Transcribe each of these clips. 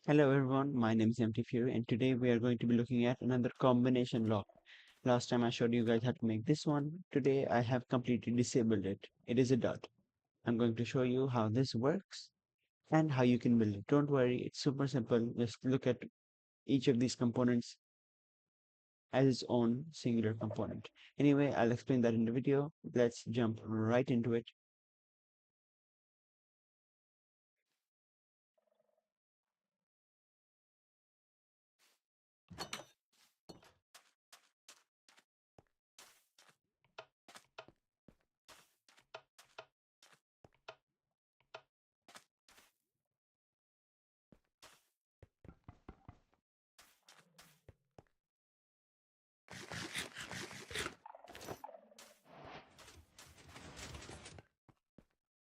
Hello everyone, my name is MT Fury and today we are going to be looking at another combination lock. Last time I showed you guys how to make this one. Today I have completely disabled it. It is a dot. I'm going to show you how this works and how you can build it. Don't worry, it's super simple. Just look at each of these components as its own singular component. Anyway, I'll explain that in the video. Let's jump right into it.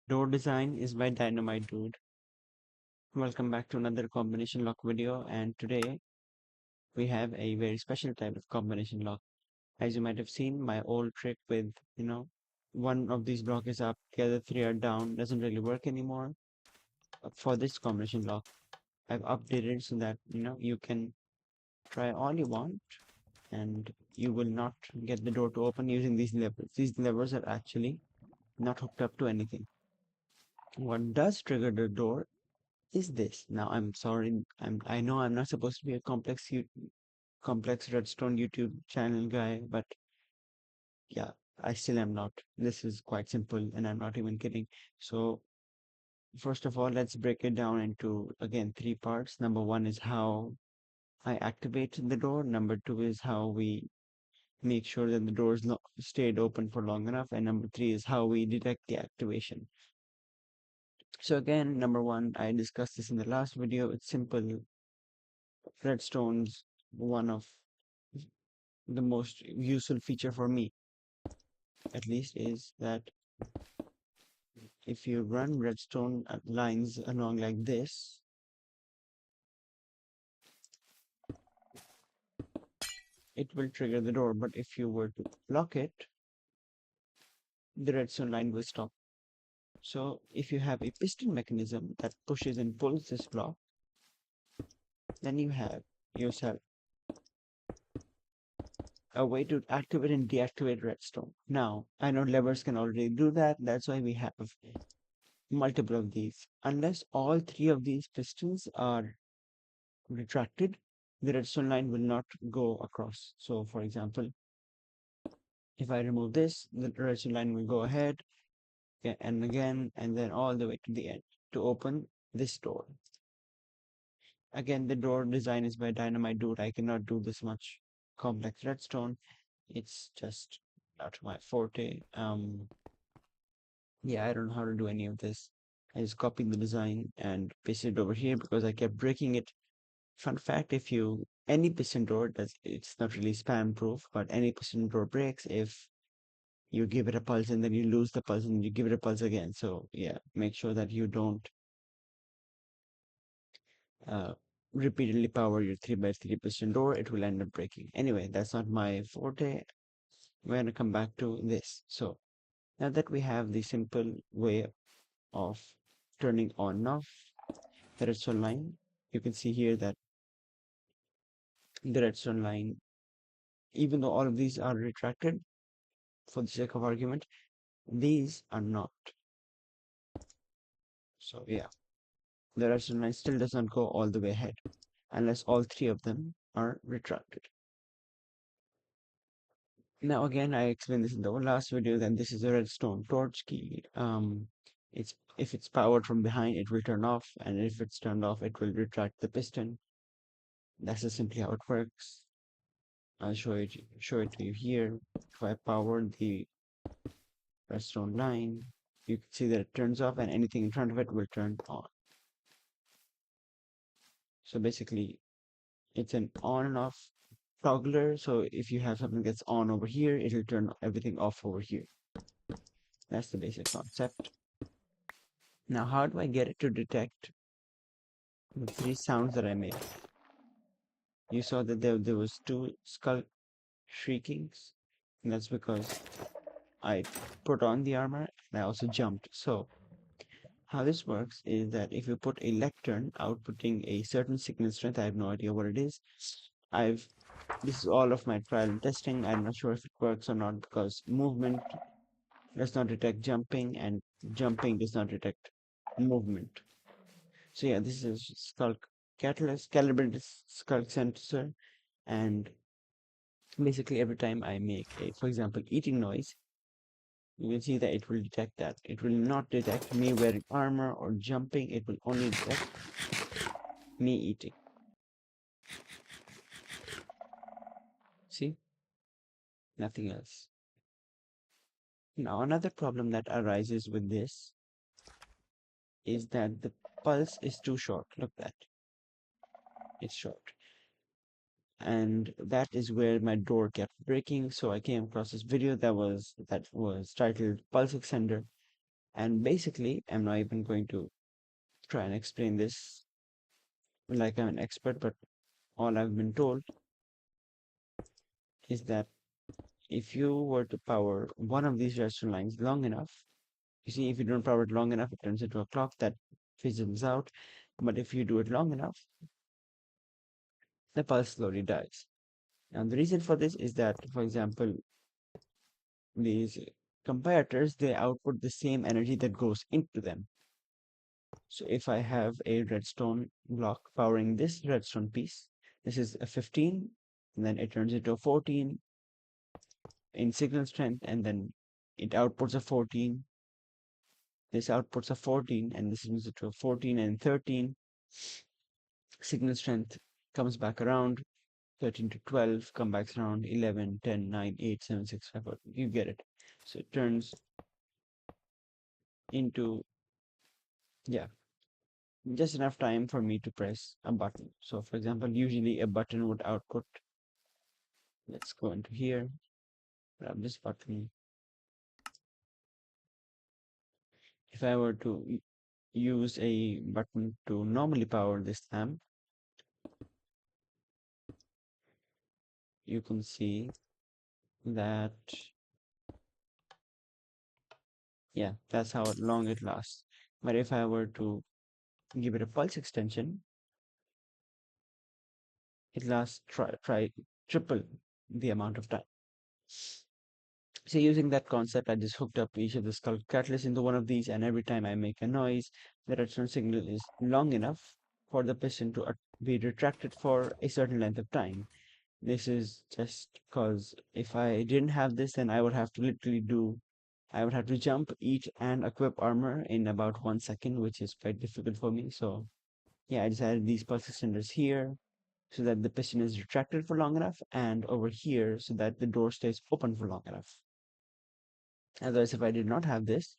Door design is by Dynamite Dude. Welcome back to another combination lock video, and today we have a very special type of combination lock. As you might have seen, my old trick with, one of these blocks is up, the other three are down, doesn't really work anymore. For this combination lock, I've updated so that, you can try all you want and you will not get the door to open using these levers. These levers are actually not hooked up to anything. What does trigger the door is this. Now, I'm sorry, I know I'm not supposed to be a complex redstone YouTube channel guy, but yeah, I still am not. This is quite simple, and I'm not even kidding. So, first of all, let's break it down into again three parts. Number one is how I activate the door. Number two is how we make sure that the door is stayed open for long enough. And number three is how we detect the activation. So, again, number one, I discussed this in the last video. It's simple. Redstone's one of the most useful feature for me, at least, is that if you run redstone lines along like this, it will trigger the door. But if you were to block it, the redstone line will stop. So if you have a piston mechanism that pushes and pulls this block, then you have yourself a way to activate and deactivate redstone. Now, I know levers can already do that. That's why we have multiple of these. Unless all three of these pistons are retracted, the redstone line will not go across. So for example, if I remove this, the redstone line will go ahead and again, and then all the way to the end to open this door. Again, the door design is by Dynamite Dude. I cannot do this much complex redstone. It's just not my forte. Yeah, I don't know how to do any of this. I just copied the design and pasted it over here because I kept breaking it. Fun fact, if you any piston door does, it's not really spam proof, but any piston door breaks if you give it a pulse and then you lose the pulse and you give it a pulse again. So yeah, make sure that you don't uh, repeatedly power your 3x3 piston door. It will end up breaking. Anyway, that's not my forte. We're gonna come back to this. So now that we have the simple way of turning on and off the redstone line, you can see here that the redstone line, even though all of these are retracted for the sake of argument, these are not. So yeah, the redstone line still does not go all the way ahead unless all three of them are retracted. Now again, I explained this in the last video that this is a redstone torch key. It's if it's powered from behind, it will turn off, and if it's turned off, it will retract the piston. That's just simply how it works. I'll show it to you here. If I power the redstone line, you can see that it turns off, and anything in front of it will turn on. So basically, it's an on and off toggler. So if you have something that's on over here, it'll turn everything off over here. That's the basic concept. Now, how do I get it to detect the three sounds that I made? You saw that there was two skull shriekings, and that's because I put on the armor and I also jumped. So How this works is that if you put a lectern outputting a certain signal strength, I have no idea what it is. I've This is all of my trial and testing. I'm not sure if it works or not because movement does not detect jumping and jumping does not detect movement. So yeah, this is Skulk Catalyst, calibrated Skulk sensor, and basically every time I make a, for example, eating noise, you will see that it will detect that. It will not detect me wearing armor or jumping. It will only detect me eating. See? Nothing else. Now, another problem that arises with this is that the pulse is too short. Look at that. It's short. And that is where my door kept breaking. So I came across this video that was titled Pulse Extender. And basically, I'm not even going to try and explain this like I'm an expert, but all I've been told is that if you were to power one of these redstone lines long enough, you see, if you don't power it long enough, it turns into a clock that fizzles out. But if you do it long enough, the pulse slowly dies. And the reason for this is that, for example, these comparators, they output the same energy that goes into them. So if I have a redstone block powering this redstone piece, this is a 15, and then it turns into a 14 in signal strength, and then it outputs a 14. This outputs a 14, and this turns into a 14 and 13. Signal strength comes back around, 13 to 12, come back around 11, 10, 9, 8, 7, 6, 5, 4. You get it. So it turns into, yeah, just enough time for me to press a button. So for example, usually a button would output, let's go into here, grab this button. If I were to use a button to normally power this lamp, you can see that, yeah, that's how long it lasts. But if I were to give it a pulse extension, it lasts triple the amount of time. So using that concept, I just hooked up each of the skull catalysts into one of these, and every time I make a noise, the redstone signal is long enough for the piston to be retracted for a certain length of time. This is just because if I didn't have this, then I would have to jump, eat, and equip armor in about 1 second, which is quite difficult for me. So yeah, I just added these pulse extenders here so that the piston is retracted for long enough, and over here so that the door stays open for long enough. Otherwise, if I did not have this,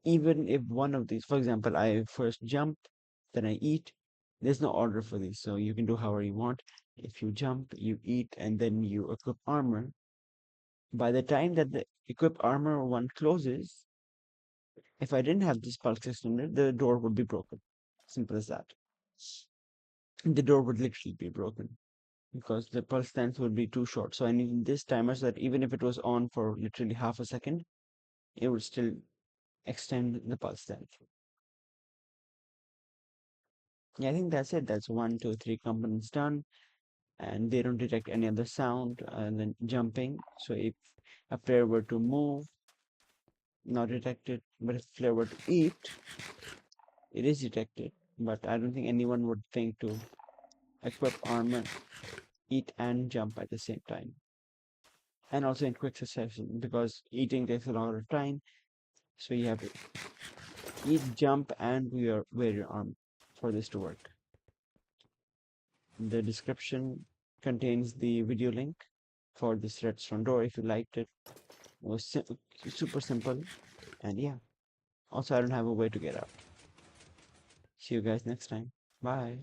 even if one of these, for example, I first jump, then I eat, there's no order for these. So you can do however you want. If you jump, you eat, and then you equip armor. By the time that the equip armor one closes, if I didn't have this pulse extender, the door would be broken. Simple as that. The door would literally be broken because the pulse length would be too short. So I needed this timer so that even if it was on for literally half a second, it would still extend the pulse length. Yeah, I think that's it. That's one, two, three components done, and they don't detect any other sound and then jumping. So if a player were to move, not detected, but if a player were to eat, it is detected. But I don't think anyone would think to equip armor, eat, and jump at the same time. And also in quick succession because eating takes a lot of time. So you have to eat, jump, and wear your armor for this to work. The description contains the video link for this redstone door if you liked it. It was super simple, and yeah. Also, I don't have a way to get out. See you guys next time. Bye.